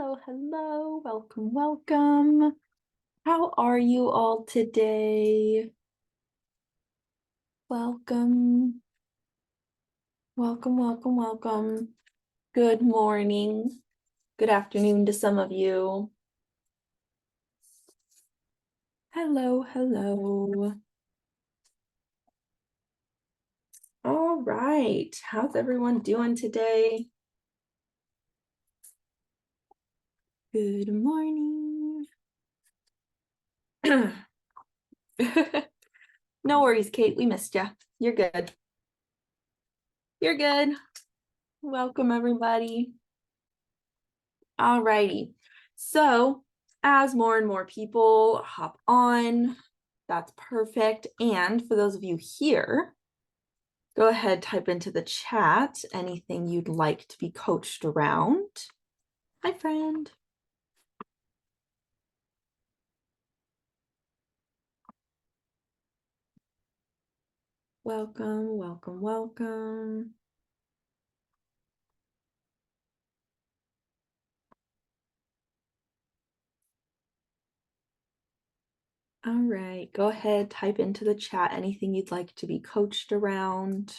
Hello. Welcome. How are you all today? Welcome. Good morning. Good afternoon to some of you. Hello. All right. How's everyone doing today? Good morning. No worries, Kate. We missed you. You're good. Welcome, everybody. All righty. So as more and more people hop on, that's perfect. And for those of you here, go ahead, type into the chat anything you'd like to be coached around. Hi, friend. Welcome. All right, go ahead, type into the chat anything you'd like to be coached around.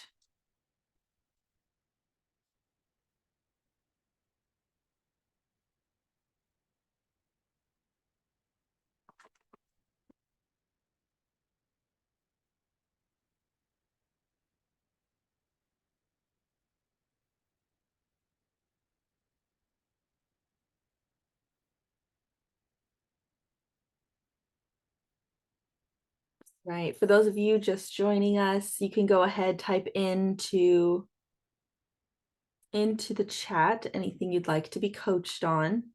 Right, for those of you just joining us, you can go ahead, type into the chat anything you'd like to be coached on.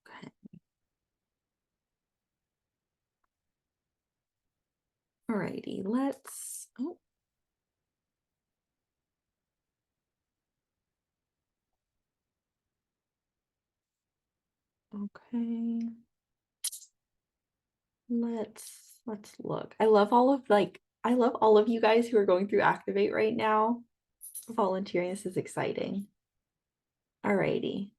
Okay. Alrighty, let's, okay. Let's look. I love all of you guys who are going through Activate right now. Volunteering, this is exciting. Alrighty.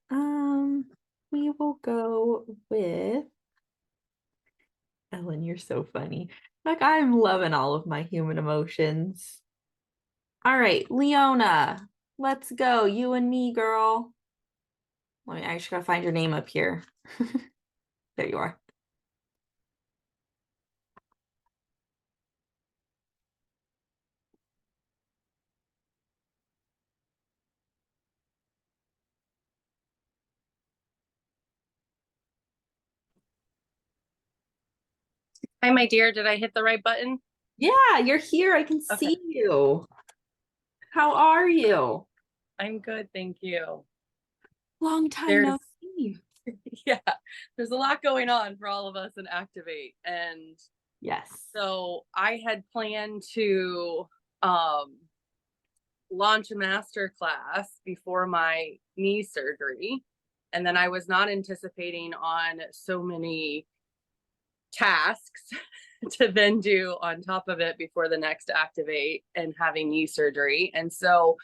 We will go with Ellen, you're so funny. Like, I'm loving all of my human emotions. All right, Leona, let's go. You and me, girl. I just gotta find your name up here. There you are. Hi, my dear. Did I hit the right button? Yeah, you're here. I can see you. How are you? I'm good, thank you. Long time no see. Yeah, there's a lot going on for all of us in Activate. And yes, so I had planned to launch a master class before my knee surgery. And then I was not anticipating on so many tasks to then do on top of it before the next Activate and having knee surgery. And so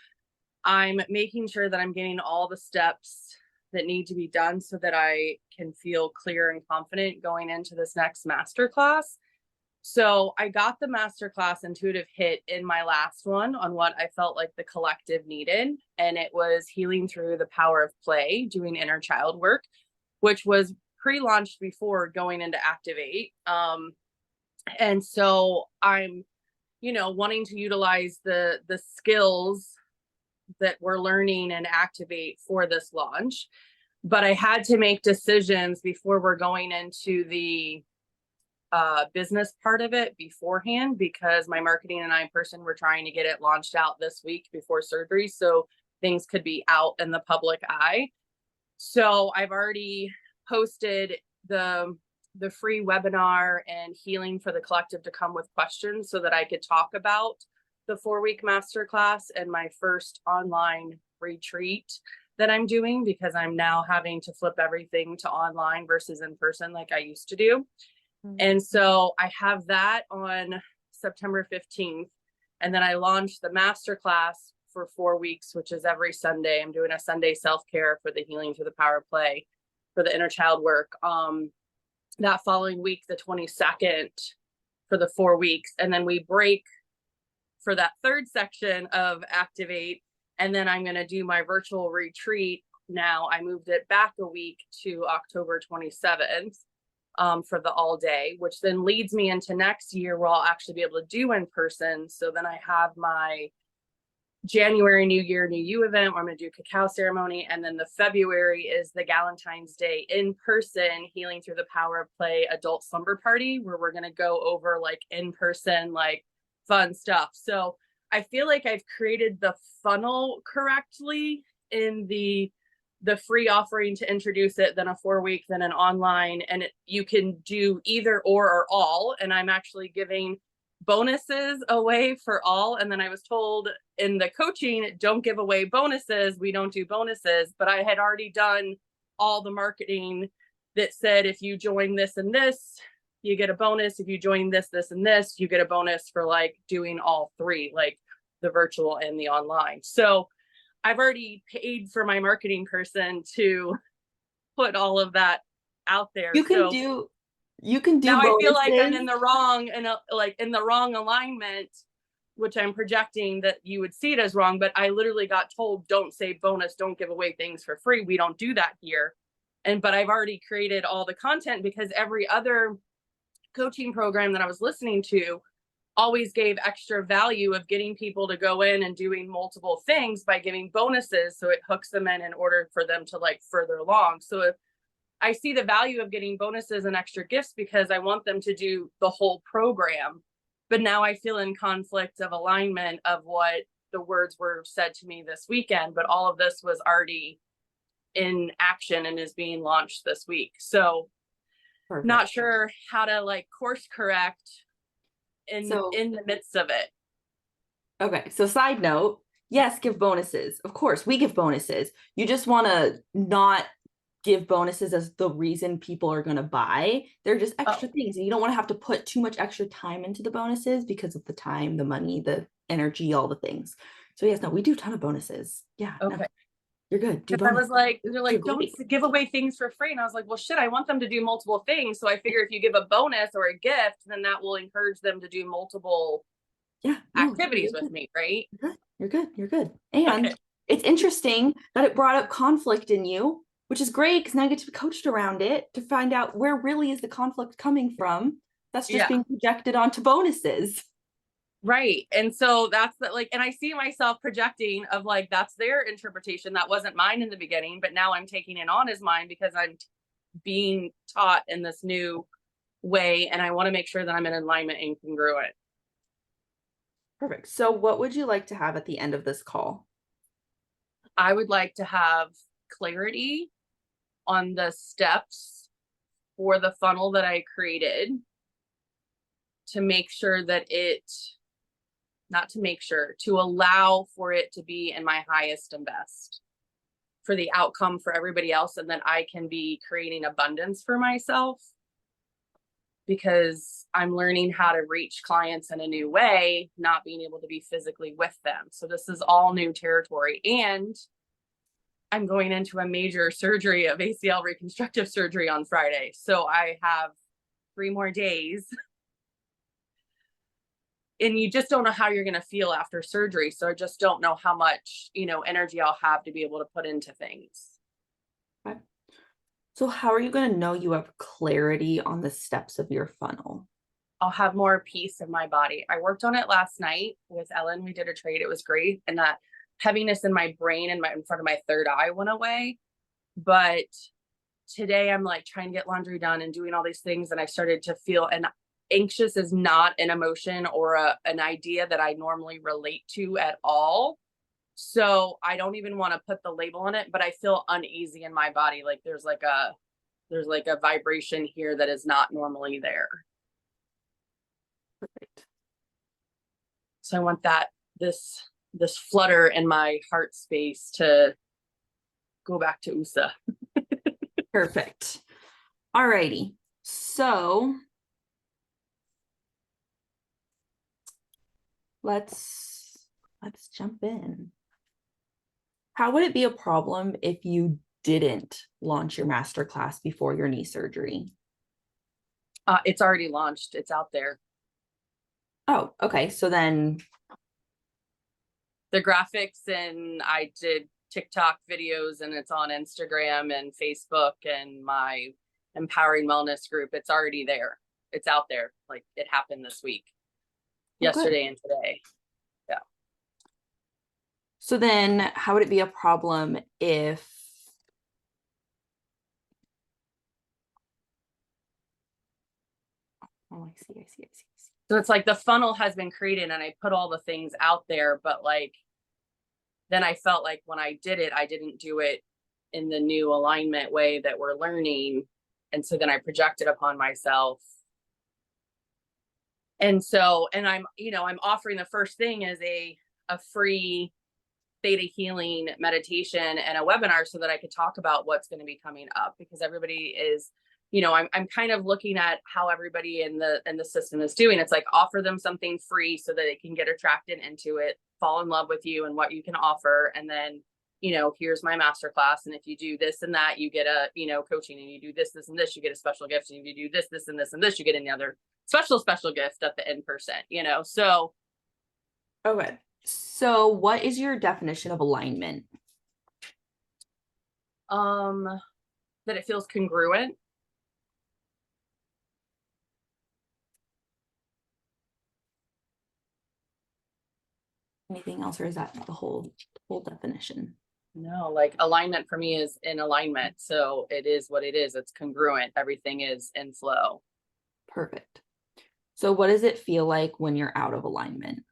I'm making sure that I'm getting all the steps that need to be done so that I can feel clear and confident going into this next masterclass. So I got the masterclass intuitive hit in my last one on what I felt like the collective needed. And it was healing through the power of play, doing inner child work, which was pre-launched before going into Activate. And so I'm, wanting to utilize the skills that we're learning and Activate for this launch. But I had to make decisions before we're going into the business part of it beforehand, because my marketing and I person were trying to get it launched out this week before surgery, so things could be out in the public eye. So I've already posted the free webinar and healing for the collective to come with questions so that I could talk about the 4-week masterclass and my first online retreat that I'm doing, because I'm now having to flip everything to online versus in person like I used to do. And so I have that on September 15th. And then I launched the masterclass for 4 weeks, which is every Sunday. I'm doing a Sunday self-care for the healing through the power of play for the inner child work. That following week, the 22nd, for the 4 weeks. And then we break for that third section of Activate. And then I'm going to do my virtual retreat. Now I moved it back a week to October 27th for the all day, which then leads me into next year where I'll actually be able to do in person. So then I have my January New Year, New You event where I'm going to do cacao ceremony. And then the February is the Galentine's Day in person healing through the power of play adult slumber party, where we're going to go over like in person, like fun stuff. So I feel like I've created the funnel correctly in the free offering to introduce it, then a 4-week, then an online, and you can do either or all. And I'm actually giving bonuses away for all. And then I was told in the coaching, don't give away bonuses. We don't do bonuses, but I had already done all the marketing that said, if you join this and this, you get a bonus. If you join this, this, and this, you get a bonus for like doing all three, like the virtual and the online. So I've already paid for my marketing person to put all of that out there. You can do now bonuses. I feel like I'm in the wrong and like in the wrong alignment, which I'm projecting that you would see it as wrong. But I literally got told, don't say bonus, don't give away things for free. We don't do that here. But I've already created all the content because every other coaching program that I was listening to always gave extra value of getting people to go in and doing multiple things by giving bonuses. So it hooks them in order for them to like further along. So if I see the value of getting bonuses and extra gifts because I want them to do the whole program. But now I feel in conflict of alignment of what the words were said to me this weekend, but all of this was already in action and is being launched this week. So Perfect. Not sure how to like course correct in the midst of it. Okay, so side note, yes, give bonuses. Of course, we give bonuses. You just want to not give bonuses as the reason people are going to buy. They're just extra things, and you don't want to have to put too much extra time into the bonuses because of the time, the money, the energy, all the things. So yes, no, we do a ton of bonuses. Yeah. Okay. No, you're good. I was like, they're like, don't give away things for free. And I was like, well, shit, I want them to do multiple things. So I figure if you give a bonus or a gift, then that will encourage them to do multiple activities with me, right? You're good. And It's interesting that it brought up conflict in you, which is great because now you get to be coached around it to find out where really is the conflict coming from. That's just being projected onto bonuses. Right. And so that's like, and I see myself projecting of like, that's their interpretation. That wasn't mine in the beginning, but now I'm taking it on as mine because I'm being taught in this new way. And I want to make sure that I'm in alignment and congruent. Perfect. So what would you like to have at the end of this call? I would like to have clarity on the steps for the funnel that I created to make sure that to allow for it to be in my highest and best for the outcome for everybody else. And then I can be creating abundance for myself because I'm learning how to reach clients in a new way, not being able to be physically with them. So this is all new territory. And I'm going into a major surgery of ACL reconstructive surgery on Friday. So I have 3 more days. And you just don't know how you're going to feel after surgery. So I just don't know how much, energy I'll have to be able to put into things. Okay. So how are you going to know you have clarity on the steps of your funnel? I'll have more peace in my body. I worked on it last night with Ellen. We did a trade. It was great. And that heaviness in my brain and in front of my third eye went away. But today I'm like trying to get laundry done and doing all these things. And I started to feel, and anxious is not an emotion or an idea that I normally relate to at all. So I don't even want to put the label on it, but I feel uneasy in my body. Like there's like a vibration here that is not normally there. Perfect. So I want this flutter in my heart space to go back to USA. Perfect. All righty. So let's jump in. How would it be a problem if you didn't launch your masterclass before your knee surgery? It's already launched. It's out there. Oh, okay. So then, The graphics, and I did TikTok videos, and it's on Instagram and Facebook and my empowering wellness group. It's already there. It's out there. Like, it happened this week, yesterday and today. Yeah. So then how would it be a problem if oh, I see. So it's like the funnel has been created and I put all the things out there, but like, then I felt like when I did it, I didn't do it in the new alignment way that we're learning. And so then I projected upon myself. And so, and I'm offering the first thing as a free theta healing meditation and a webinar so that I could talk about what's going to be coming up, because everybody is, I'm kind of looking at how everybody in the system is doing. It's like, offer them something free so that they can get attracted into it, fall in love with you and what you can offer. And then, here's my masterclass. And if you do this and that, you get a, coaching, and you do this, this, and this, you get a special gift. And if you do this, this, and this, and this, you get another special gift at the in-person, so. okay. So what is your definition of alignment? That it feels congruent. Anything else, or is that the whole definition? No, like, alignment for me is in alignment. So it is what it is. It's congruent. Everything is in flow. Perfect. So what does it feel like when you're out of alignment?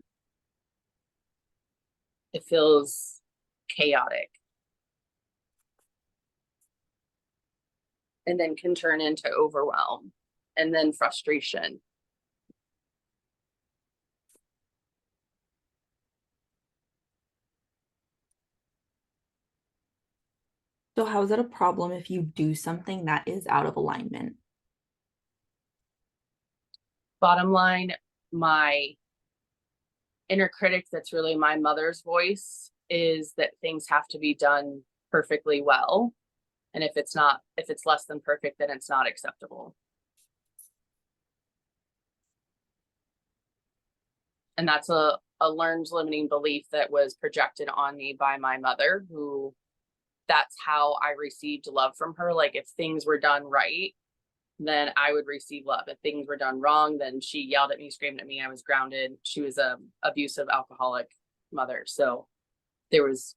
It feels chaotic. And then can turn into overwhelm and then frustration. So how is it a problem if you do something that is out of alignment? Bottom line, my inner critic, that's really my mother's voice, is that things have to be done perfectly well. And if it's less than perfect, then it's not acceptable. And that's a learned limiting belief that was projected on me by my mother, who, that's how I received love from her. Like, if things were done right, then I would receive love. If things were done wrong, then she yelled at me, screamed at me. I was grounded. She was a abusive alcoholic mother. So there was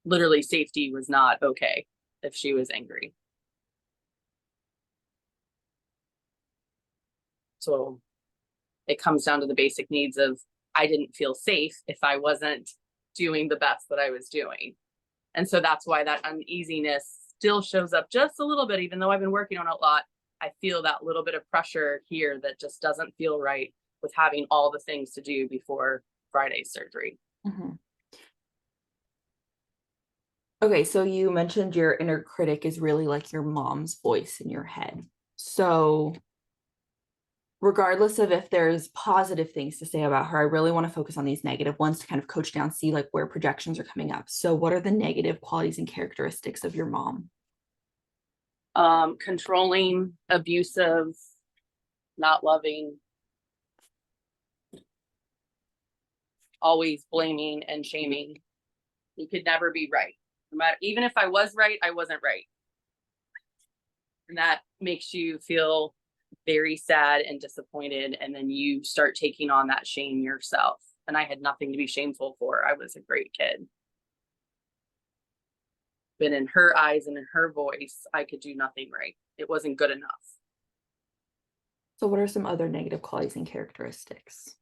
literally, safety was not okay if she was angry. So it comes down to the basic needs of, I didn't feel safe if I wasn't doing the best that I was doing. And so that's why that uneasiness still shows up just a little bit, even though I've been working on it a lot. I feel that little bit of pressure here that just doesn't feel right with having all the things to do before Friday's surgery. Mm-hmm. Okay, so you mentioned your inner critic is really like your mom's voice in your head. So regardless of if there's positive things to say about her, I really want to focus on these negative ones to kind of coach down, see like where projections are coming up. So what are the negative qualities and characteristics of your mom? Controlling, abusive, not loving, always blaming and shaming. You could never be right. No matter, even if I was right, I wasn't right. And that makes you feel very sad and disappointed. And then you start taking on that shame yourself. And I had nothing to be shameful for. I was a great kid. But in her eyes and in her voice, I could do nothing right. It wasn't good enough. So what are some other negative qualities and characteristics?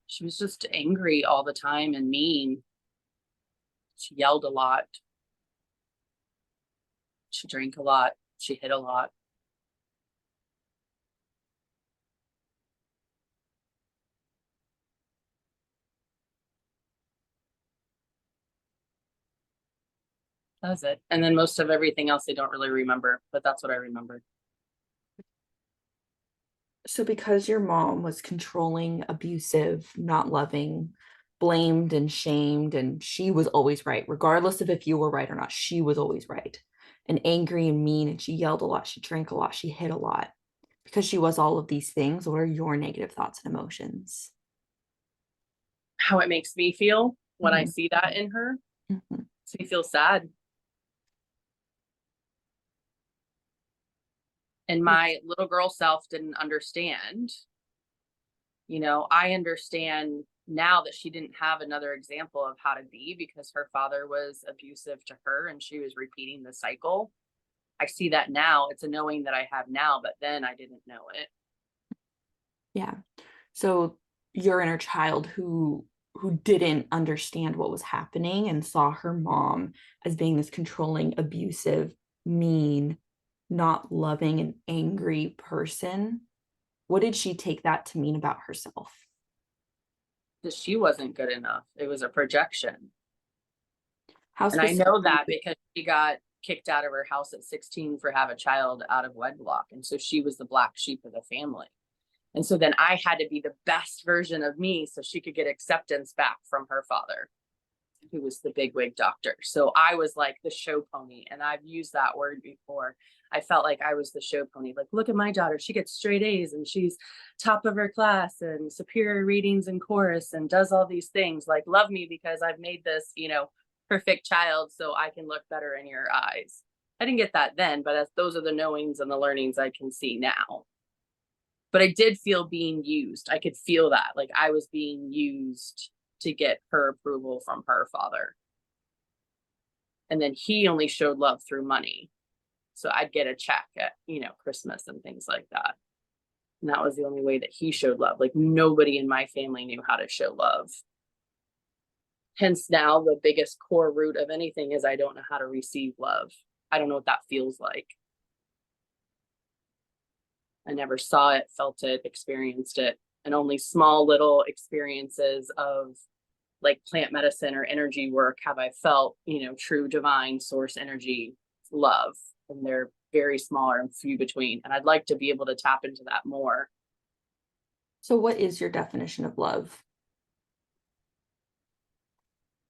She was just angry all the time and mean. She yelled a lot. She drank a lot. She hit a lot. That was it. And then most of everything else I don't really remember, but that's what I remember. So because your mom was controlling, abusive, not loving, blamed and shamed, and she was always right, regardless of if you were right or not, she was always right. And angry and mean, and she yelled a lot, she drank a lot, she hit a lot. Because she was all of these things, what are your negative thoughts and emotions? How it makes me feel when I Mhm, see that in her, mhm. makes me feel sad. And my little girl self didn't understand. I understand now that she didn't have another example of how to be because her father was abusive to her and she was repeating the cycle. I see that now. It's a knowing that I have now, but then I didn't know it. Yeah. So your inner child who didn't understand what was happening and saw her mom as being this controlling, abusive, mean, not loving and angry person. What did she take that to mean about herself? Because she wasn't good enough. It was a projection. How And I know specifically? that because she got kicked out of her house at 16 for have a child out of wedlock. And so she was the black sheep of the family. And so then I had to be the best version of me so she could get acceptance back from her father, who was the bigwig doctor. So I was like the show pony. And I've used that word before. I felt like I was the show pony. Like, look at my daughter. She gets straight A's and she's top of her class and superior readings in chorus and does all these things. Like, love me because I've made this, perfect child so I can look better in your eyes. I didn't get that then, but those are the knowings and the learnings I can see now. But I did feel being used. I could feel that, like I was being used to get her approval from her father. And then he only showed love through money. So I'd get a check at, Christmas and things like that. And that was the only way that he showed love. Like nobody in my family knew how to show love. Hence now the biggest core root of anything is I don't know how to receive love. I don't know what that feels like. I never saw it, felt it, experienced it, and only small little experiences of like plant medicine or energy work have I felt, true divine source energy love. And they're very small and few between. And I'd like to be able to tap into that more. So what is your definition of love?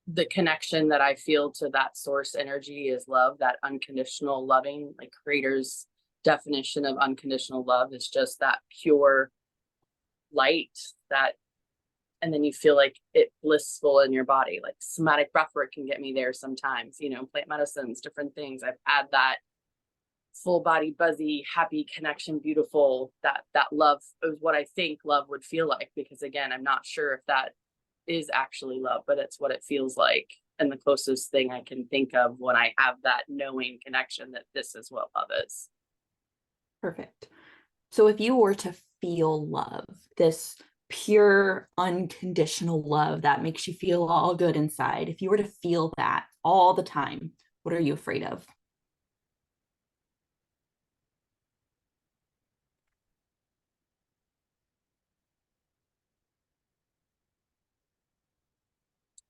The connection that I feel to that source energy is love, that unconditional loving, like Creator's definition of unconditional love is just that pure light that, and then you feel like it blissful in your body. Like somatic breathwork can get me there sometimes, plant medicines, different things. I've had that full body, buzzy, happy connection, beautiful, that love is what I think love would feel like. Because again, I'm not sure if that is actually love, but it's what it feels like. And the closest thing I can think of when I have that knowing connection that this is what love is. Perfect. So if you were to feel love, this pure, unconditional love that makes you feel all good inside, if you were to feel that all the time, what are you afraid of?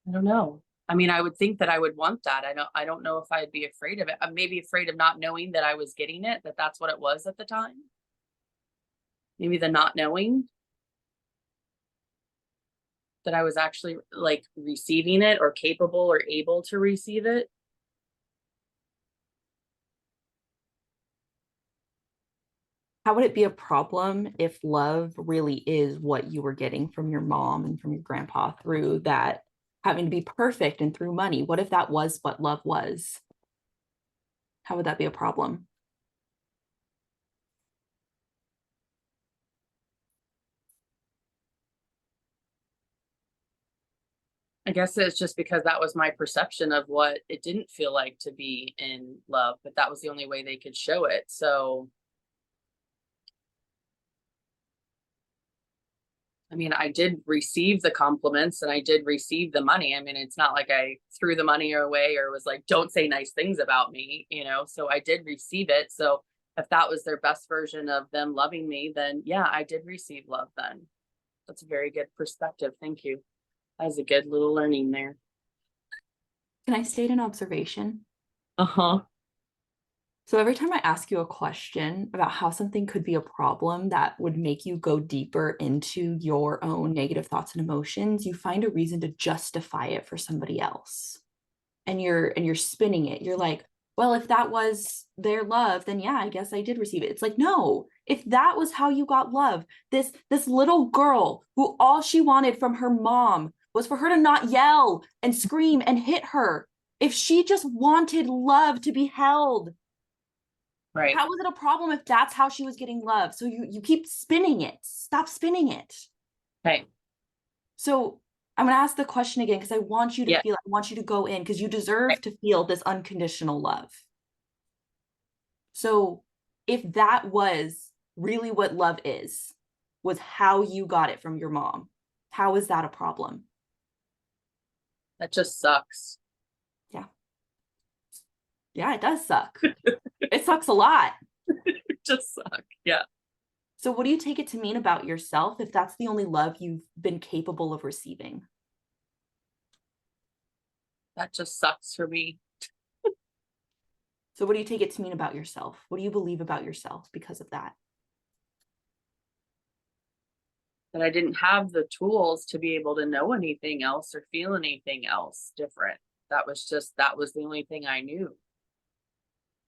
I don't know. I mean, I would think that I would want that. I don't know if I'd be afraid of it. I'm maybe afraid of not knowing that I was getting it, that that's what it was at the time. Maybe the not knowing that I was actually like receiving it or capable or able to receive it. How would it be a problem if love really is what you were getting from your mom and from your grandpa through that having to be perfect and through money? What if that was what love was? How would that be a problem? I guess it's just because that was my perception of what it didn't feel like to be in love, but that was the only way they could show it. So, I mean, I did receive the compliments and I did receive the money. I mean, it's not like I threw the money away or was like, don't say nice things about me. So I did receive it. So if that was their best version of them loving me, then yeah, I did receive love then. That's a very good perspective. Thank you. That was a good little learning there. Can I state an observation? Uh-huh. So every time I ask you a question about how something could be a problem that would make you go deeper into your own negative thoughts and emotions, you find a reason to justify it for somebody else. And you're spinning it. You're like, well, if that was their love, then yeah, I guess I did receive it. It's like, no, if that was how you got love, this little girl who all she wanted from her mom was for her to not yell and scream and hit her. If she just wanted love to be held, Right. how was it a problem if that's how she was getting love? So you keep spinning it. Stop spinning it. Okay. So I'm going to ask the question again because I want you to Yeah. feel, I want you to go in because you deserve to feel this unconditional love. So if that was really what love is, was how you got it from your mom, how is that a problem? That just sucks. Yeah. Yeah, it does suck. It sucks a lot. It just sucks. Yeah. So what do you take it to mean about yourself if that's the only love you've been capable of receiving? That just sucks for me. So what do you take it to mean about yourself? What do you believe about yourself because of that? That I didn't have the tools to be able to know anything else or feel anything else different. That was the only thing I knew.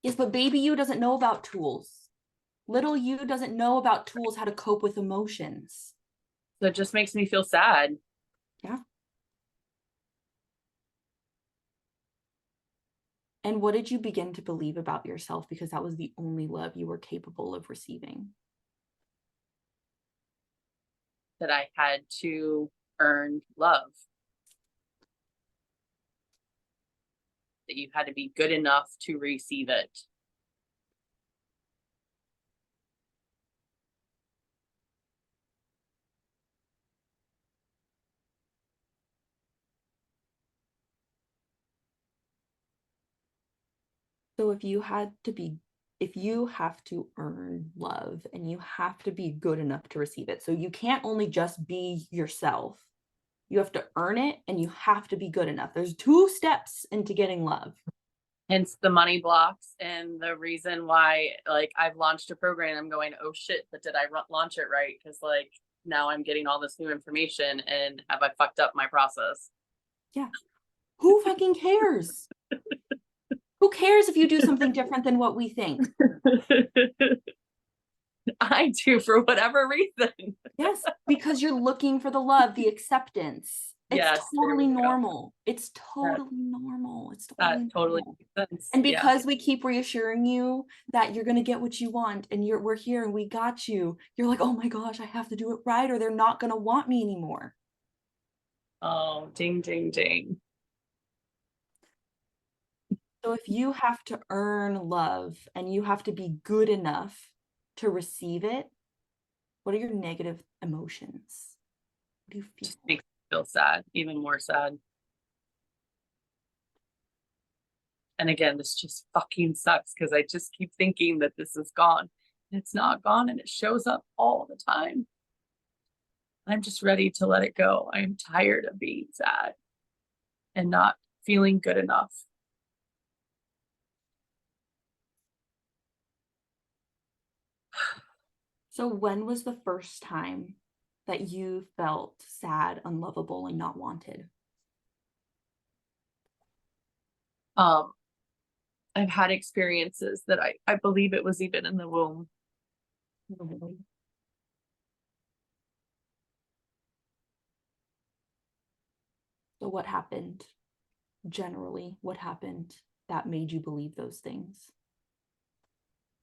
Yes, but baby you doesn't know about tools. Little you doesn't know about tools how to cope with emotions. So it just makes me feel sad. Yeah. And what did you begin to believe about yourself because that was the only love you were capable of receiving? That I had to earn love. That you had to be good enough to receive it. So if you have to earn love and you have to be good enough to receive it. So you can't only just be yourself. You have to earn it and you have to be good enough. There's 2 steps into getting love. Hence the money blocks and the reason why, like, I've launched a program. I'm going, oh shit, but did I launch it right? Because like now I'm getting all this new information, and have I fucked up my process? Yeah. Who fucking cares? Who cares if you do something different than what we think? I do, for whatever reason. Yes, because you're looking for the love, the acceptance. It's Yes, there totally we go. normal. It's That, totally normal. It's that totally totally normal. makes sense. And Yeah. because we keep reassuring you that you're going to get what you want and we're here and we got you, you're like, oh my gosh, I have to do it right or they're not going to want me anymore. Oh, ding, ding, ding. So if you have to earn love and you have to be good enough to receive it, what are your negative emotions? What do you feel? Just makes me feel sad, even more sad. And again, this just fucking sucks because I just keep thinking that this is gone. And it's not gone, and it shows up all the time. I'm just ready to let it go. I am tired of being sad and not feeling good enough. So when was the first time that you felt sad, unlovable, and not wanted? Um, I've had experiences that I believe it was even in the womb. So what happened? Generally, what happened that made you believe those things?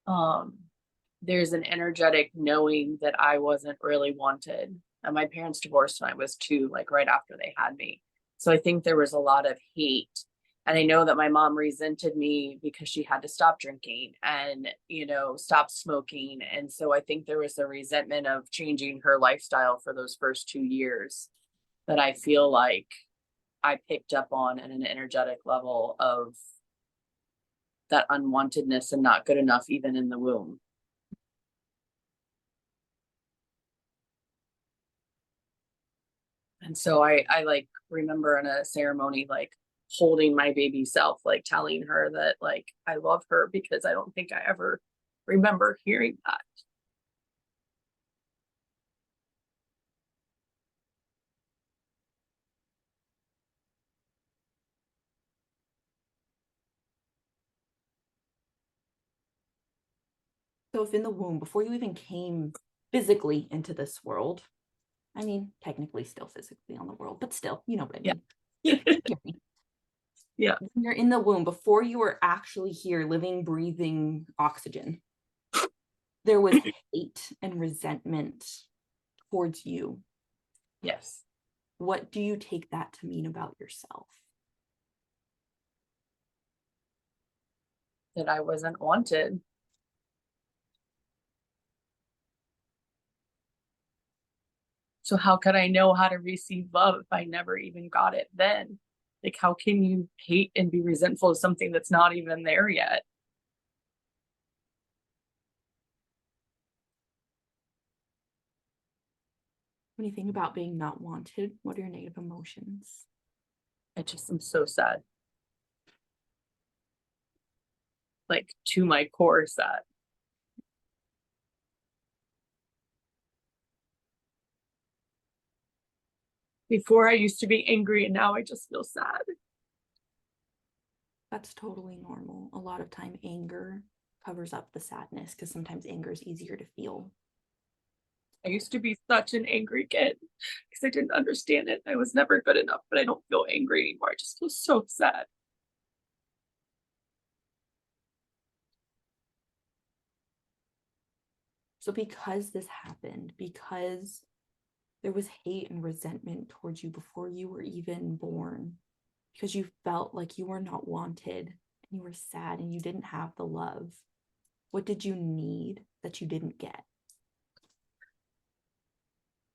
Um, there's an energetic knowing that I wasn't really wanted. And my parents divorced when I was 2, like right after they had me. So I think there was a lot of hate. And I know that my mom resented me because she had to stop drinking and, stop smoking. And so I think there was a resentment of changing her lifestyle for those first 2 years that I feel like I picked up on at an energetic level of that unwantedness and not good enough, even in the womb. And so I like remember in a ceremony, like holding my baby self, like telling her that like I love her, because I don't think I ever remember hearing that. So if in the womb, before you even came physically into this world, I mean, technically still physically on the world, but still, you know what I mean. You get me. Yeah. When you're in the womb, before you were actually here, living, breathing oxygen, there was hate and resentment towards you. Yes. What do you take that to mean about yourself? That I wasn't wanted. So how could I know how to receive love if I never even got it then? Like, how can you hate and be resentful of something that's not even there yet? When you think about being not wanted, what are your negative emotions? I just am so sad. Like, to my core sad. Before I used to be angry, and now I just feel sad. That's totally normal. A lot of time, anger covers up the sadness because sometimes anger is easier to feel. I used to be such an angry kid because I didn't understand it. I was never good enough, but I don't feel angry anymore. I just feel so sad. So, because this happened, because there was hate and resentment towards you before you were even born, because you felt like you were not wanted and you were sad and you didn't have the love, what did you need that you didn't get?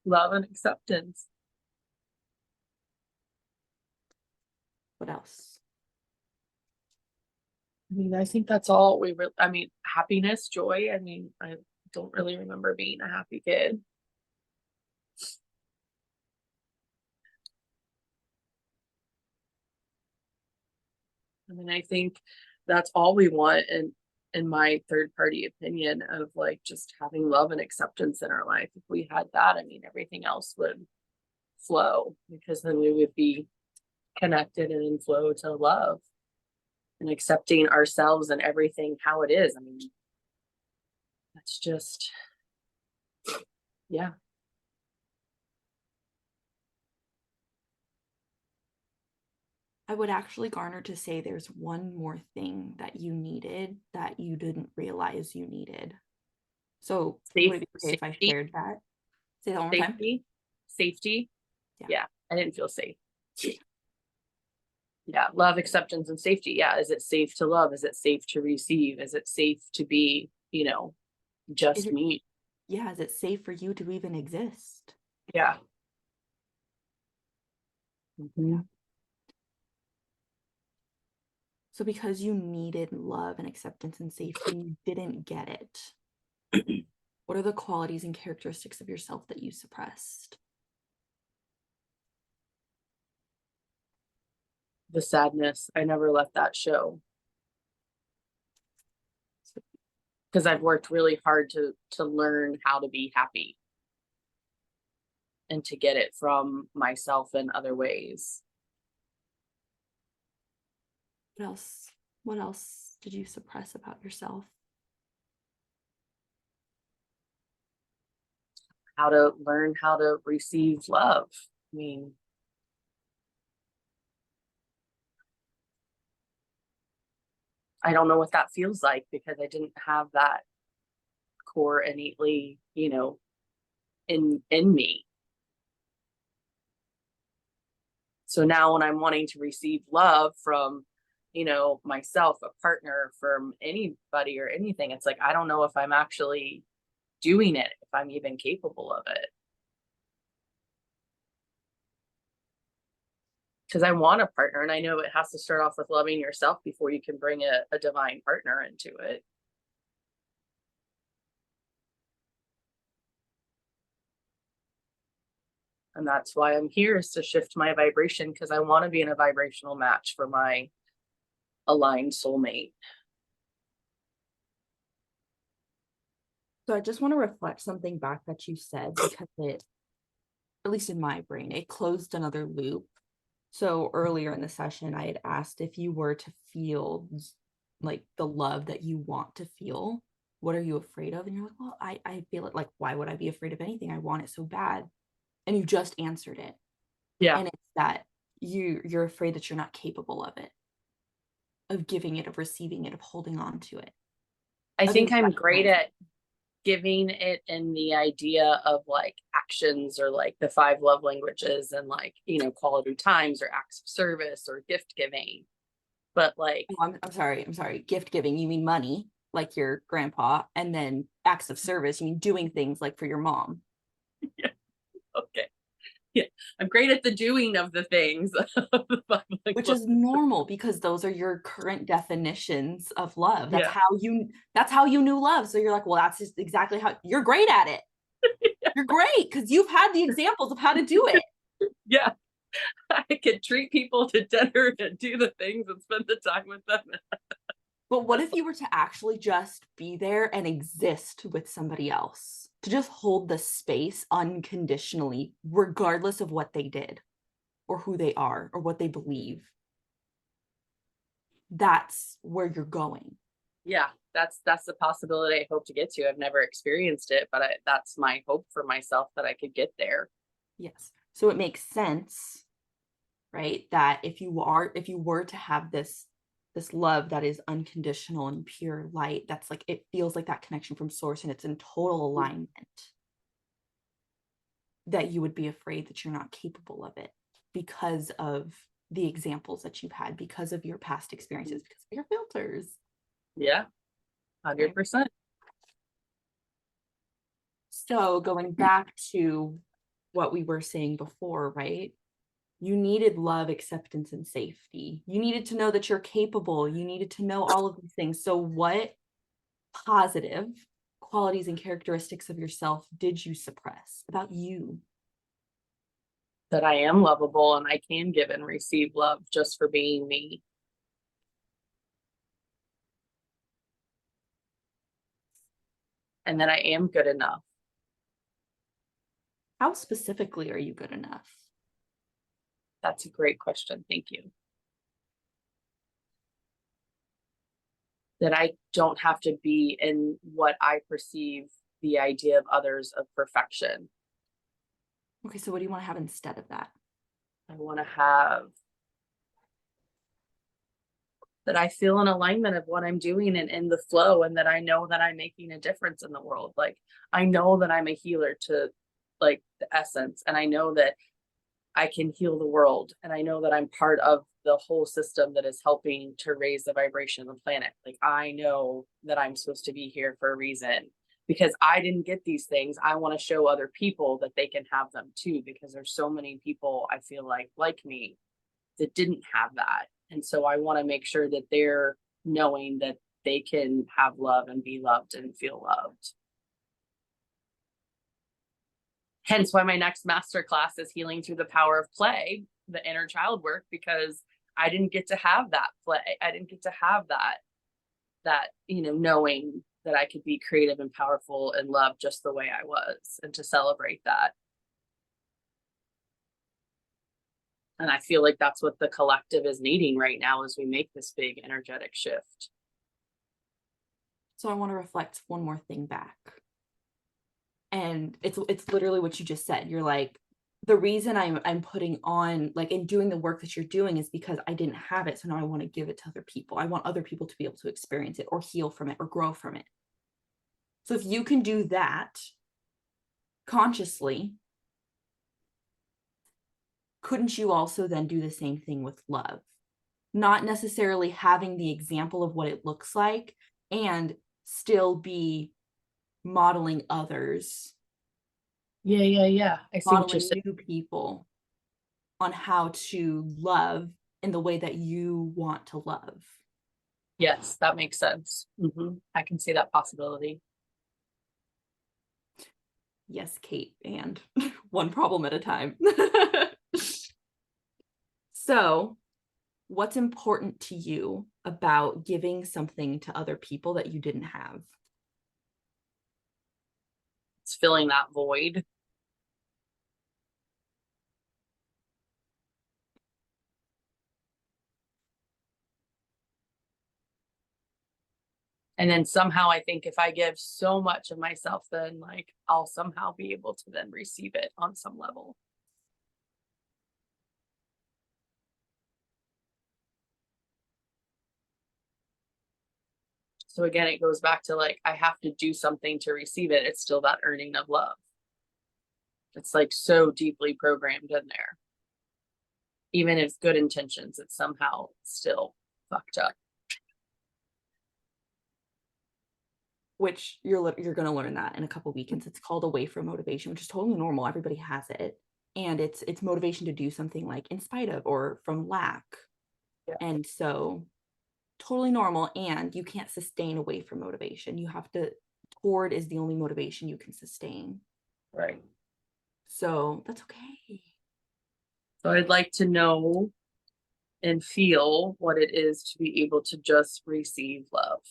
Love and acceptance. What else? I mean, I think that's all we were. I mean, happiness, joy. I mean, I don't really remember being a happy kid. I mean, I think that's all we want, in my third party opinion, of like just having love and acceptance in our life. If we had that, I mean, everything else would flow, because then we would be connected and in flow to love and accepting ourselves and everything how it is. I mean, that's just, yeah. I would actually garner to say there's one more thing that you needed that you didn't realize you needed. So, would it be okay if I Safety, shared that? Say that one more time. safety. Yeah. Yeah, I didn't feel safe. Yeah, love, acceptance, and safety. Yeah, is it safe to love? Is it safe to receive? Is it safe to be, Is just it, me? yeah, is it safe for you to even exist? Yeah. Yeah. Mhm. So, because you needed love and acceptance and safety and you didn't get it, what are the qualities and characteristics of yourself that you suppressed? The sadness, I never let that show, because I've worked really hard to learn how to be happy and to get it from myself in other ways. What else? What else did you suppress about yourself? How to learn how to receive love. I mean, I don't know what that feels like, because I didn't have that core innately, in me. So now when I'm wanting to receive love from, myself, a partner, from anybody or anything, it's like, I don't know if I'm actually doing it, if I'm even capable of it. Because I want a partner, and I know it has to start off with loving yourself before you can bring a divine partner into it. And that's why I'm here, is to shift my vibration, because I want to be in a vibrational match for my aligned soulmate. So I just want to reflect something back that you said, because it, at least in my brain, it closed another loop. So earlier in the session, I had asked if you were to feel like the love that you want to feel, what are you afraid of? And you're like, well, I feel it. Like, why would I be afraid of anything? I want it so bad. And you just answered it. Yeah. And it's that you're afraid that you're not capable of it, of giving it, of receiving it, of holding on to it. I think I'm great recognizing. at giving it in the idea of like actions, or like the 5 love languages, and like, quality times, or acts of service, or gift giving. But like, Oh, I'm sorry. Gift giving, you mean money, like your grandpa, and then acts of service, you mean doing things like for your mom. yeah, okay. Yeah. I'm great at the doing of the things of the 5 Which languages. is normal, because those are your current definitions of love. Yeah. That's how you knew love. So you're like, well, that's just exactly how you're great at it. You're great because you've had the examples of how to do it. Yeah. I could treat people to dinner and do the things and spend the time with them. But what if you were to actually just be there and exist with somebody else? To just hold the space unconditionally, regardless of what they did or who they are or what they believe. That's where you're going. Yeah, that's the possibility I hope to get to. I've never experienced it, but that's my hope for myself, that I could get there. Yes. So it makes sense, right? That if you were to have this love that is unconditional and pure light, that's like, it feels like that connection from source and it's in total alignment, that you would be afraid that you're not capable of it because of the examples that you've had, because of your past experiences, because of your filters. Yeah, 100%. So going back to what we were saying before, right? You needed love, acceptance, and safety. You needed to know that you're capable. You needed to know all of these things. So what positive qualities and characteristics of yourself did you suppress about you? That I am lovable and I can give and receive love just for being me. And that I am good enough. How specifically are you good enough? That's a great question. Thank you. That I don't have to be in what I perceive the idea of others of perfection. Okay, so what do you want to have instead of that? I want to have that I feel an alignment of what I'm doing and in the flow, and that I know that I'm making a difference in the world. Like, I know that I'm a healer to like the essence, and I know that I can heal the world, and I know that I'm part of the whole system that is helping to raise the vibration of the planet. Like, I know that I'm supposed to be here for a reason, because I didn't get these things. I want to show other people that they can have them too, because there's so many people I feel like me that didn't have that. And so I want to make sure that they're knowing that they can have love and be loved and feel loved. Hence why my next masterclass is healing through the power of play, the inner child work, because I didn't get to have that play. I didn't get to have that, knowing that I could be creative and powerful and love just the way I was, and to celebrate that. And I feel like that's what the collective is needing right now as we make this big energetic shift. So I want to reflect one more thing back. And it's literally what you just said. You're like, the reason I'm putting on, like, and doing the work that you're doing is because I didn't have it. So now I want to give it to other people. I want other people to be able to experience it or heal from it or grow from it. So if you can do that consciously, couldn't you also then do the same thing with love? Not necessarily having the example of what it looks like, and still be modeling others, Yeah. I see what you're modeling saying. new people on how to love in the way that you want to love. Yes, that makes sense. I can see that possibility. Yes, Kate, and one problem at a time. So, what's important to you about giving something to other people that you didn't have? It's filling that void. And then somehow I think if I give so much of myself, then like I'll somehow be able to then receive it on some level. So again, it goes back to like, I have to do something to receive it. It's still that earning of love. It's like so deeply programmed in there. Even if it's good intentions, it's somehow still fucked up. Which you're going to learn that in a couple weekends. It's called away from motivation, which is totally normal. Everybody has it. And it's motivation to do something like in spite of or from lack. Yeah. And so totally normal, and you can't sustain away from motivation. You have to toward is the only motivation you can sustain. Right. So that's okay. So I'd like to know and feel what it is to be able to just receive love.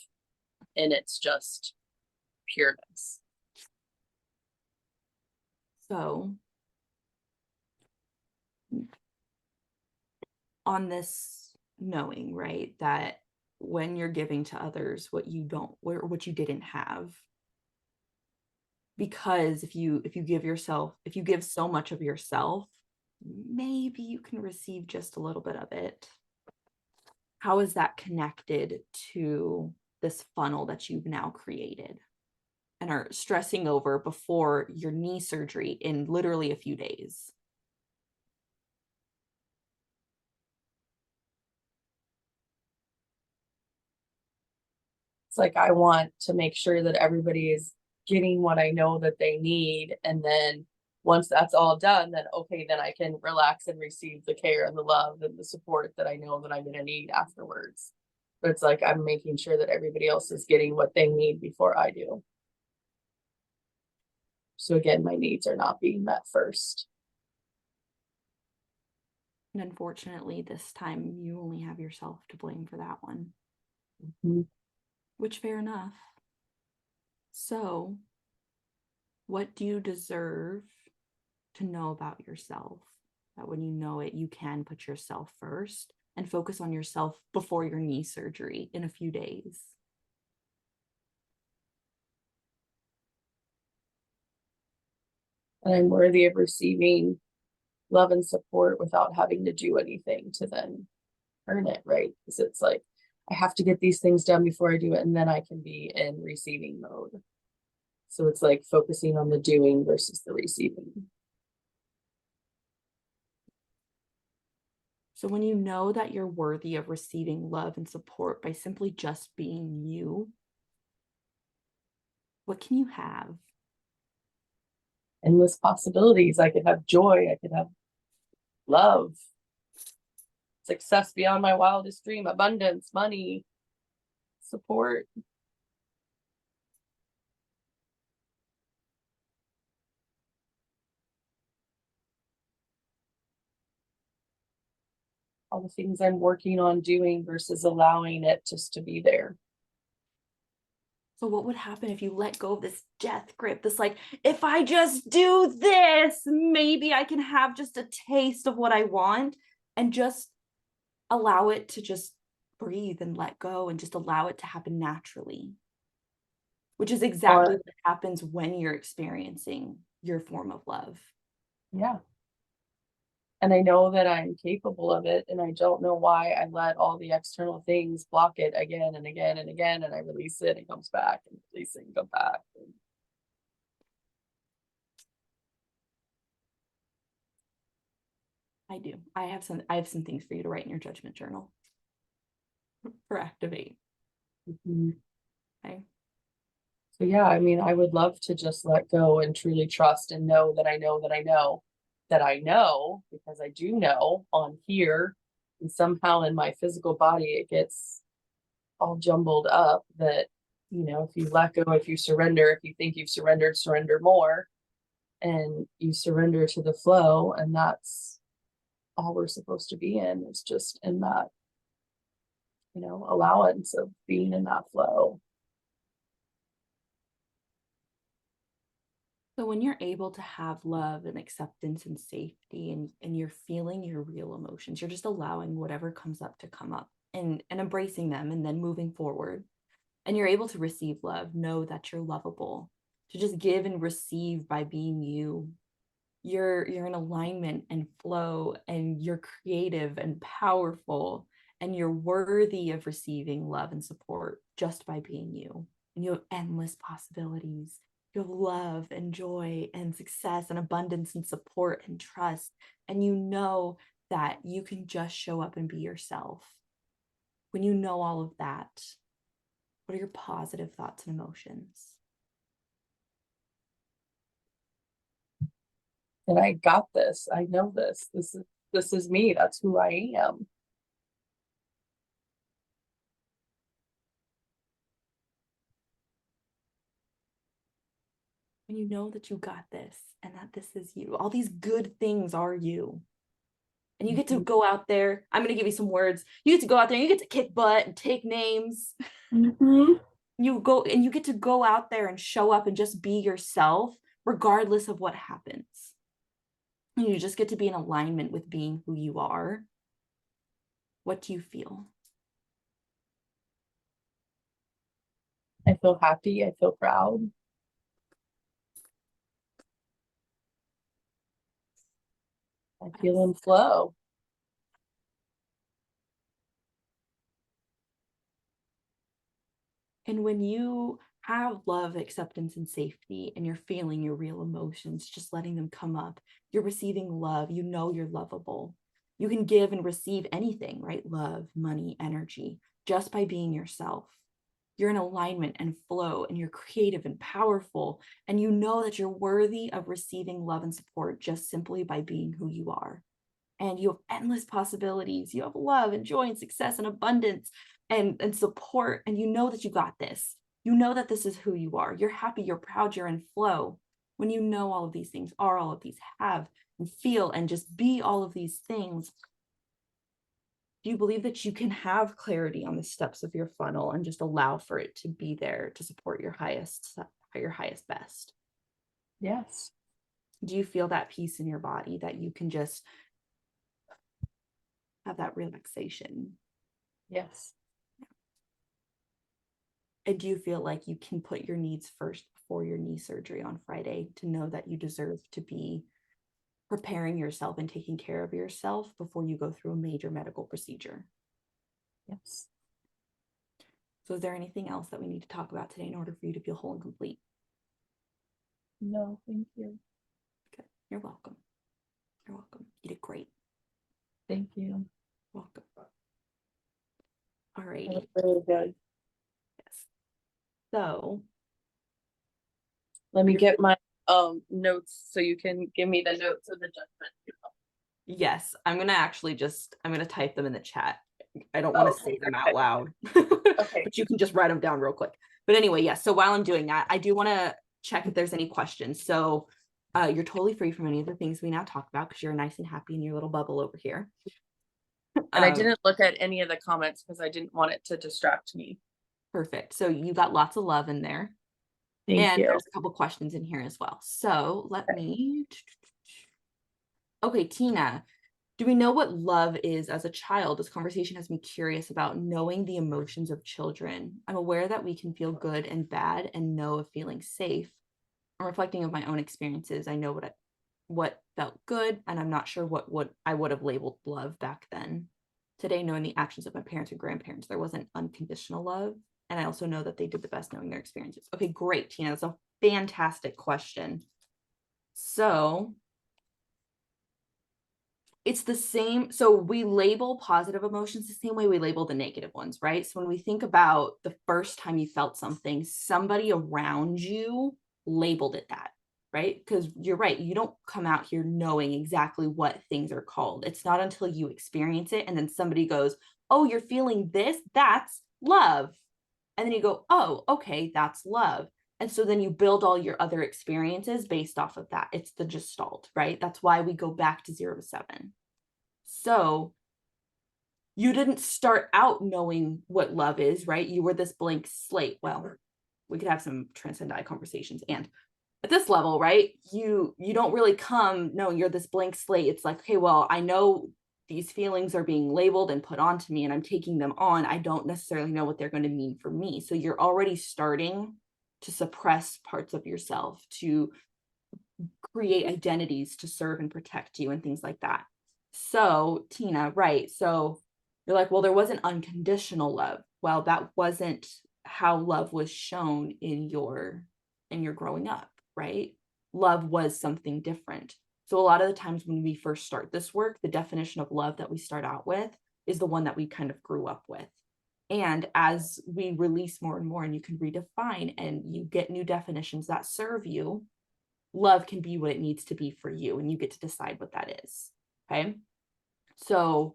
And it's just pureness. So on this knowing, right, that when you're giving to others what you don't or what you didn't have, because if you give so much of yourself, maybe you can receive just a little bit of it. How is that connected to this funnel that you've now created and are stressing over before your knee surgery in literally a few days? It's like I want to make sure that everybody is getting what I know that they need. And then once that's all done, then okay, then I can relax and receive the care and the love and the support that I know that I'm going to need afterwards. But it's like I'm making sure that everybody else is getting what they need before I do. So again, my needs are not being met first. And unfortunately, this time you only have yourself to blame for that one. Mm-hmm. Which, fair enough. So, what do you deserve to know about yourself? That when you know it, you can put yourself first and focus on yourself before your knee surgery in a few days. And I'm worthy of receiving love and support without having to do anything to then earn it, right? Because it's like I have to get these things done before I do it, and then I can be in receiving mode. So it's like focusing on the doing versus the receiving. So, when you know that you're worthy of receiving love and support by simply just being you, what can you have? Endless possibilities. I could have joy, I could have love, success beyond my wildest dream, abundance, money, support. All the things I'm working on doing versus allowing it just to be there. So, what would happen if you let go of this death grip? This, like, if I just do this, maybe I can have just a taste of what I want, and just allow it to just breathe and let go and just allow it to happen naturally, which is exactly what happens when you're experiencing your form of love. Yeah. And I know that I'm capable of it, and I don't know why I let all the external things block it again and again and again, and I release it and it comes back and release it and come back. I do. I have some things for you to write in your judgment journal for activate. Mm-hmm. Okay. So yeah, I mean, I would love to just let go and truly trust and know that I know that I know that I know, because I do know on here, and somehow in my physical body it gets all jumbled up that, you know, if you let go, if you surrender, if you think you've surrendered, surrender more. and you surrender to the flow, and that's all we're supposed to be in, is just in that, allowance of being in that flow. So when you're able to have love and acceptance and safety, and you're feeling your real emotions, you're just allowing whatever comes up to come up, and embracing them, and then moving forward. And you're able to receive love, know that you're lovable, to just give and receive by being you. You're in alignment and flow, and you're creative and powerful, and you're worthy of receiving love and support just by being you. And you have endless possibilities. You have love and joy and success and abundance and support and trust. And you know that you can just show up and be yourself. When you know all of that, what are your positive thoughts and emotions? And I got this. I know this. This is me. That's who I am. When you know that you got this, and that this is you, all these good things are you. And you get to go out there. I'm going to give you some words. You get to go out there and you get to kick butt and take names. You get to go out there and show up and just be yourself, regardless of what happens. And you just get to be in alignment with being who you are. What do you feel? I feel happy. I feel proud. I feel in flow. And when you have love, acceptance, and safety, and you're feeling your real emotions, just letting them come up, you're receiving love. You know you're lovable. You can give and receive anything, right? Love, money, energy, just by being yourself. You're in alignment and flow, and you're creative and powerful. And you know that you're worthy of receiving love and support just simply by being who you are. And you have endless possibilities. You have love and joy and success and abundance and support. And you know that you got this. You know that this is who you are. You're happy, you're proud, you're in flow. When you know all of these things, are all of these, have and feel, and just be all of these things, do you believe that you can have clarity on the steps of your funnel and just allow for it to be there to support your highest best? Yes. Do you feel that peace in your body, that you can just have that relaxation? Yes. And do you feel like you can put your needs first before your knee surgery on Friday, to know that you deserve to be preparing yourself and taking care of yourself before you go through a major medical procedure? Yes. So is there anything else that we need to talk about today in order for you to feel whole and complete? No, thank you. Okay, you're welcome. You're welcome. You did great. Thank you. Welcome. All That righty. was really good. Yes. So Let me get my notes so you can give me the notes of the judgment. yes, I'm gonna type them in the chat. I don't want to say them out loud. Okay. But you can just write them down real quick. But anyway, yes. So while I'm doing that, I do want to check if there's any questions. So you're totally free from any of the things we now talked about, because you're nice and happy in your little bubble over here. And I didn't look at any of the comments because I didn't want it to distract me. Perfect. So you got lots of love in there. Thank you. There's a couple questions in here as well. So okay, Tina, do we know what love is as a child? This conversation has me curious about knowing the emotions of children. I'm aware that we can feel good and bad and know of feeling safe. I'm reflecting of my own experiences. I know what felt good, and I'm not sure what I would have labeled love back then. Today, knowing the actions of my parents and grandparents, there wasn't unconditional love. And I also know that they did the best knowing their experiences. Okay, great, Tina. That's a fantastic question. So it's the same. So we label positive emotions the same way we label the negative ones, right? So when we think about the first time you felt something, somebody around you labeled it that, right? Because you're right. You don't come out here knowing exactly what things are called. It's not until you experience it and then somebody goes, oh, you're feeling this, that's love. And then you go, oh, okay, that's love. And so then you build all your other experiences based off of that. It's the gestalt, right? That's why we go back to 0 to 7. So you didn't start out knowing what love is, right? You were this blank slate. Well, we could have some transcendent conversations. And at this level, right, you don't really come knowing you're this blank slate. It's like, okay, well, I know these feelings are being labeled and put onto me and I'm taking them on. I don't necessarily know what they're going to mean for me. So you're already starting to suppress parts of yourself, to create identities to serve and protect you and things like that. So, Tina, right. So you're like, well, there wasn't unconditional love. Well, that wasn't how love was shown in your growing up, right? Love was something different. So a lot of the times when we first start this work, the definition of love that we start out with is the one that we kind of grew up with. And as we release more and more and you can redefine and you get new definitions that serve you, love can be what it needs to be for you, and you get to decide what that is. Okay. So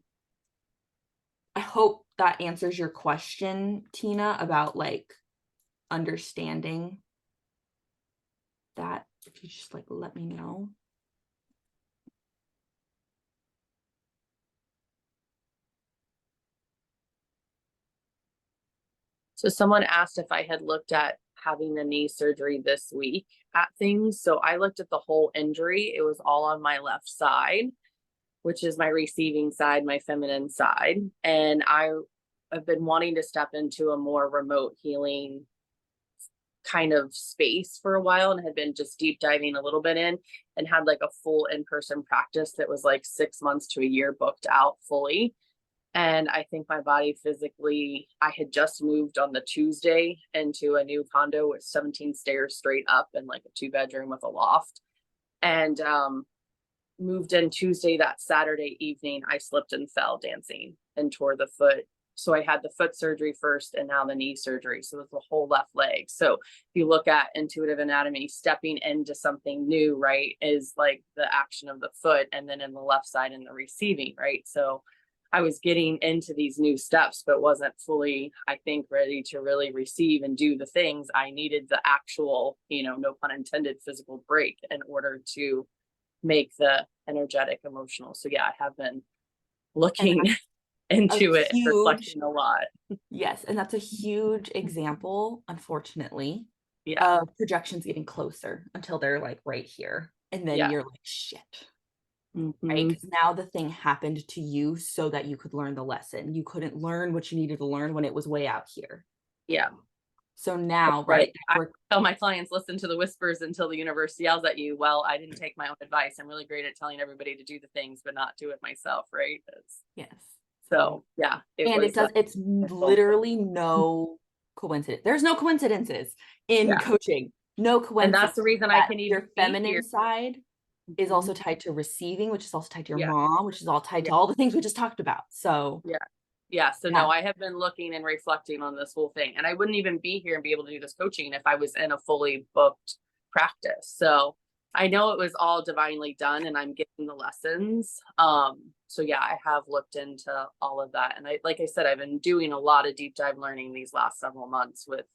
I hope that answers your question, Tina, about like understanding that. If you just like let me know. So someone asked if I had looked at having the knee surgery this week at things. So I looked at the whole injury. It was all on my left side, which is my receiving side, my feminine side. And I have been wanting to step into a more remote healing kind of space for a while and had been just deep diving a little bit in and had like a full in-person practice that was like 6 months to a year booked out fully. And I think my body physically, I had just moved on the Tuesday into a new condo with 17 stairs straight up and like a 2-bedroom with a loft. And moved in Tuesday. That Saturday evening, I slipped and fell dancing and tore the foot. So I had the foot surgery first and now the knee surgery. So it's the whole left leg. So if you look at intuitive anatomy, stepping into something new, right, is like the action of the foot, and then in the left side in the receiving, right? So I was getting into these new steps, but wasn't fully, I think, ready to really receive and do the things. I needed the actual, no pun intended, physical break in order to make the energetic emotional. So yeah, I have been looking into it and reflecting a lot. Yes, and that's a huge example, unfortunately, Yeah. of projections getting closer until they're like right here. And then Yeah. you're like, shit. Right? Mm-hmm. Because now the thing happened to you so that you could learn the lesson. You couldn't learn what you needed to learn when it was way out here. Yeah. So now, Right. right? I tell my clients, listen to the whispers until the universe yells at you. Well, I didn't take my own advice. I'm really great at telling everybody to do the things, but not do it myself. Right. Yes. So yeah, And it does, it's literally no coincidence. There's no coincidences in coaching. No coincidence. And that's the reason I can even your feminine side is also tied to receiving, which is also tied to your mom, which is all tied to all the things we just talked about. So yeah. So no, I have been looking and reflecting on this whole thing, and I wouldn't even be here and be able to do this coaching if I was in a fully booked practice. So I know it was all divinely done and I'm getting the lessons. So yeah, I have looked into all of that. And like I said, I've been doing a lot of deep dive learning these last several months with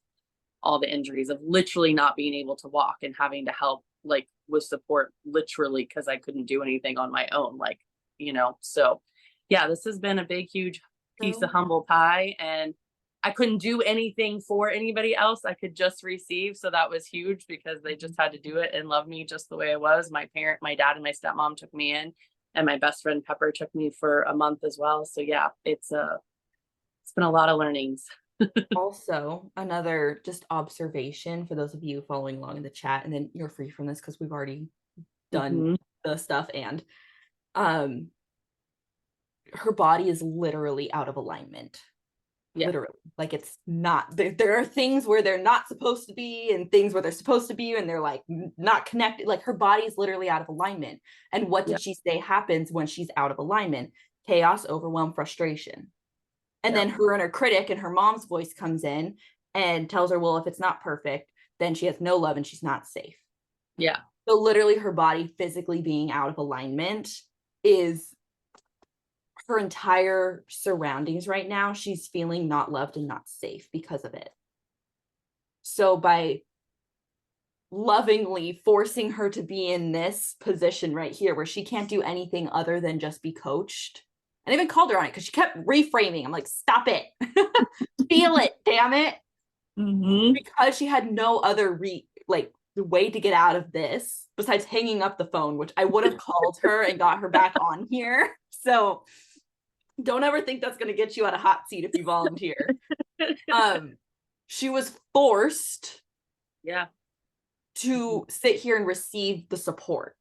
all the injuries of literally not being able to walk and having to help like with support literally because I couldn't do anything on my own, so yeah, this has been a big huge piece of humble pie, and I couldn't do anything for anybody else. I could just receive. So that was huge because they just had to do it and love me just the way I was. My dad and my stepmom took me in, and my best friend Pepper took me for a month as well. So yeah, it's been a lot of learnings. Also, another just observation for those of you following along in the chat, and then you're free from this because we've already done the stuff. And her body is literally out of alignment. Literally, like it's not. There are things where they're not supposed to be, and things where they're supposed to be, and they're like not connected. Like her body is literally out of alignment. And what did she say happens when she's out of alignment? Chaos, overwhelm, frustration. And then her inner critic and her mom's voice comes in and tells her, well, if it's not perfect, then she has no love and she's not safe. Yeah. So literally her body physically being out of alignment is her entire surroundings right now. She's feeling not loved and not safe because of it. So by lovingly forcing her to be in this position right here where she can't do anything other than just be coached. And I even called her on it because she kept reframing. I'm like, stop it. Feel it, damn it. Mm-hmm. Because she had no other the way to get out of this besides hanging up the phone, which I would have called her and got her back on here. So don't ever think that's going to get you out of hot seat if you volunteer. She was forced to sit here and receive the support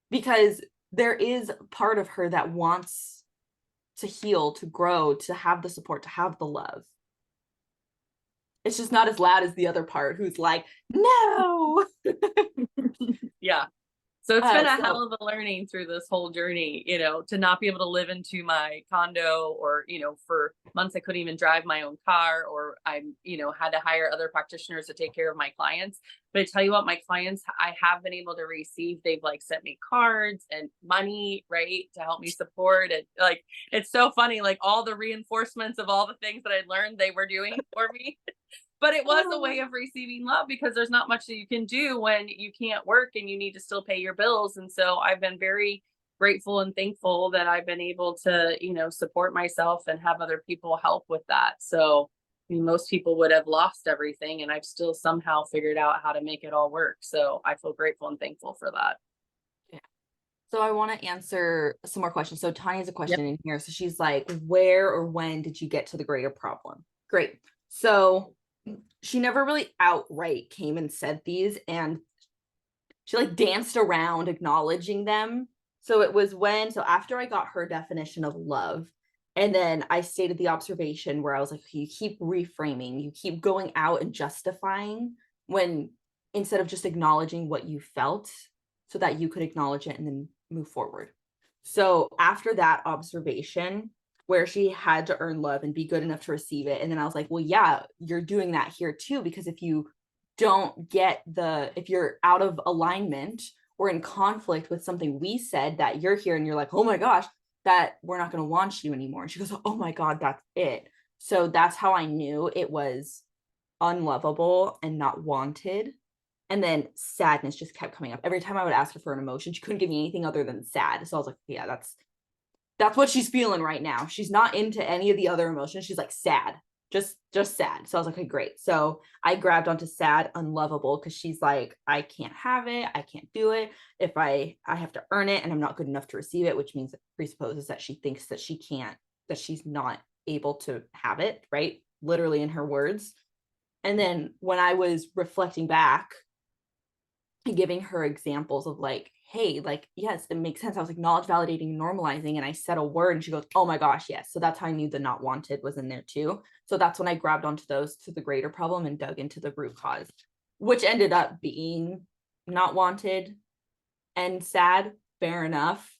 because there is part of her that wants to heal, to grow, to have the support, to have the love. It's just not as loud as the other part who's like, no. Yeah. So it's been a hell of a learning through this whole journey, you know, to not be able to live into my condo, or, you know, for months I couldn't even drive my own car, or you know, had to hire other practitioners to take care of my clients. But I tell you what, my clients I have been able to receive, they've like sent me cards and money, right, to help me support it. Like, it's so funny, like all the reinforcements of all the things that I learned they were doing for me. But it was a way of receiving love, because there's not much that you can do when you can't work and you need to still pay your bills. And so I've been very grateful and thankful that I've been able to, you know, support myself and have other people help with that. So I mean, most people would have lost everything, and I've still somehow figured out how to make it all work. So I feel grateful and thankful for that. Yeah. So I want to answer some more questions. So Tanya's a question Yep. in here. So she's like, where or when did you get to the greater problem? Great. So she never really outright came and said these, and she like danced around acknowledging them. So it was so after I got her definition of love, and then I stated the observation where I was like, okay, you keep reframing, you keep going out and justifying, when instead of just acknowledging what you felt so that you could acknowledge it and then move forward. So after that observation, where she had to earn love and be good enough to receive it, and then I was like, well, yeah, you're doing that here too, because if you don't get if you're out of alignment or in conflict with something we said, that you're here and you're like, oh my gosh, that we're not going to want you anymore. And she goes, oh my God, that's it. So that's how I knew it was unlovable and not wanted. And then sadness just kept coming up. Every time I would ask her for an emotion, she couldn't give me anything other than sad. So I was like, yeah, that's what she's feeling right now. She's not into any of the other emotions. She's like sad, just sad. So I was like, okay, great. So I grabbed onto sad, unlovable, because she's like, I can't have it. I can't do it. If I have to earn it, and I'm not good enough to receive it, which means it presupposes that she thinks that she can't, that she's not able to have it, right? Literally in her words. And then when I was reflecting back and giving her examples of like, hey, like, yes, it makes sense. I was acknowledge, validating, normalizing, and I said a word, and she goes, oh my gosh, yes. So that's how I knew the not wanted was in there too. So that's when I grabbed onto those to the greater problem and dug into the root cause, which ended up being not wanted and sad. Fair enough.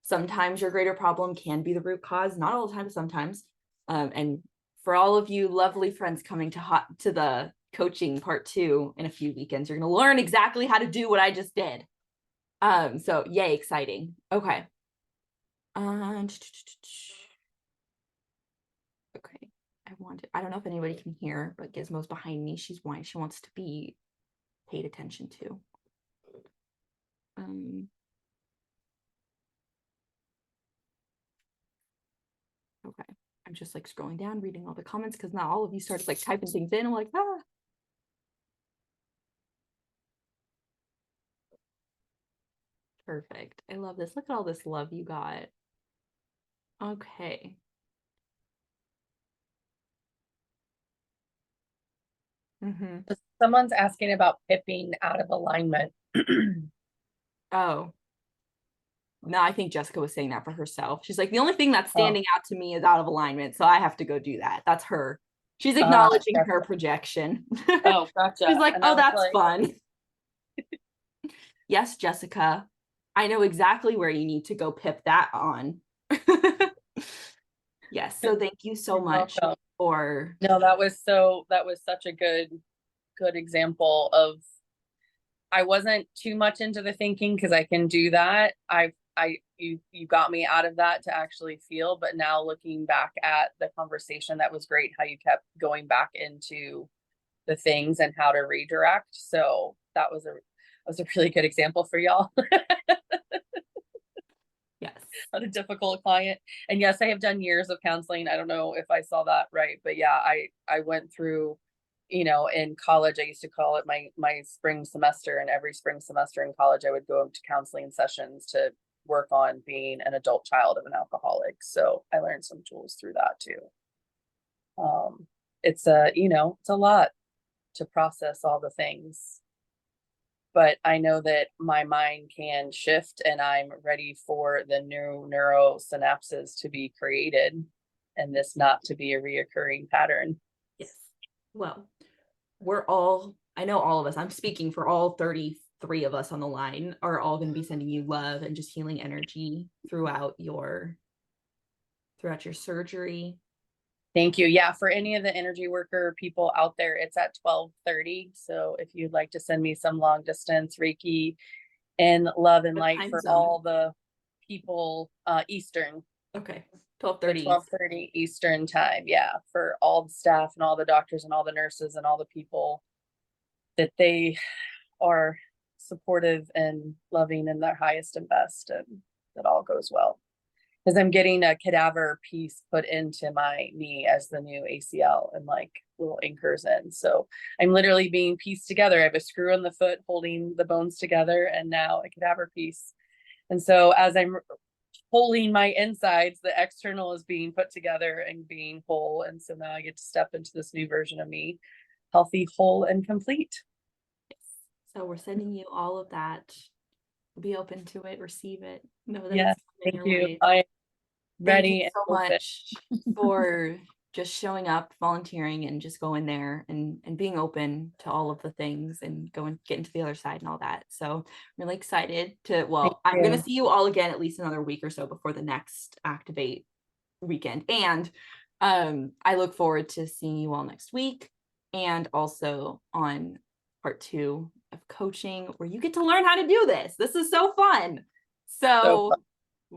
Sometimes your greater problem can be the root cause, not all the time, sometimes. And for all of you lovely friends coming to the coaching part 2 in a few weekends, you're going to learn exactly how to do what I just did. So yay, exciting. Okay. Okay. I don't know if anybody can hear, but Gizmo's behind me. She's whining. She wants to be paid attention to. Okay. I'm just like scrolling down, reading all the comments, because now all of you started like typing things in. I'm like, ah. Perfect. I love this. Look at all this love you got. Okay. Someone's asking about pipping out of alignment. Oh. No, I think Jessica was saying that for herself. She's like, the only thing that's standing out to me is out of alignment, so I have to go do that. That's her. She's acknowledging her projection. Oh, gotcha. She's like, and oh, that's like, fun. Yes, Jessica. I know exactly where you need to go pip that on. Yes. So thank you so much for. No, that was such a good example of, I wasn't too much into the thinking, because I can do that. You got me out of that to actually feel, but now looking back at the conversation, that was great how you kept going back into the things and how to redirect. So that was was a really good example for y'all. Yes. Not a difficult client. And yes, I have done years of counseling. I don't know if I saw that right, but yeah, I went through, in college, I used to call it my spring semester, and every spring semester in college, I would go to counseling sessions to work on being an adult child of an alcoholic. So I learned some tools through that too. It's it's a lot to process all the things, but I know that my mind can shift and I'm ready for the new neural synapses to be created and this not to be a reoccurring pattern. Yes. Well, I know all of us, I'm speaking for all 33 of us on the line, are all going to be sending you love and just healing energy throughout your surgery. Thank you. Yeah, for any of the energy worker people out there, it's at 12:30. So if you'd like to send me some long distance Reiki and love and light for all the people Eastern. Okay. 12:30. 12:30 Eastern time. Yeah, for all the staff and all the doctors and all the nurses and all the people that they are supportive and loving in their highest and best, and that all goes well. Because I'm getting a cadaver piece put into my knee as the new ACL and like little anchors in. So I'm literally being pieced together. I have a screw in the foot holding the bones together and now a cadaver piece. And so as I'm holding my insides, the external is being put together and being whole. And so now I get to step into this new version of me, healthy, whole, and complete. So we're sending you all of that. Be open to it, receive it. Know that Yes, it's thank you. I'm ready. Thank you so much for just showing up, volunteering, and just going there and being open to all of the things and getting to the other side and all that. So I'm really excited I'm going to see you all again at least another week or so before the next Activate weekend. And I look forward to seeing you all next week and also on part 2 of coaching where you get to learn how to do this. This is so fun. I'm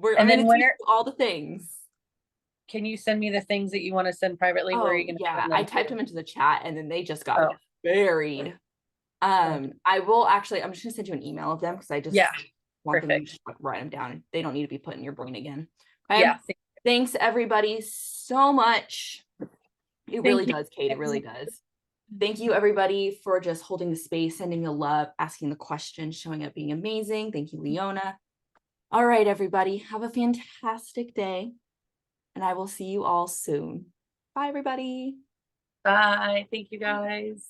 going to teach you all the things. Can you send me the things that you want to send privately? Where are you gonna yeah, I typed them into the chat and then they just got buried. I will actually, I'm just gonna send you an email of them because I just want them to just write them down. They don't need to be put in your brain again. Okay? Yeah. Thanks everybody so much. It really does, Kate. It really does. Thank you everybody for just holding the space, sending the love, asking the questions, showing up, being amazing. Thank you, Leona. All right, everybody, have a fantastic day. And I will see you all soon. Bye, everybody. Bye. Thank you, guys.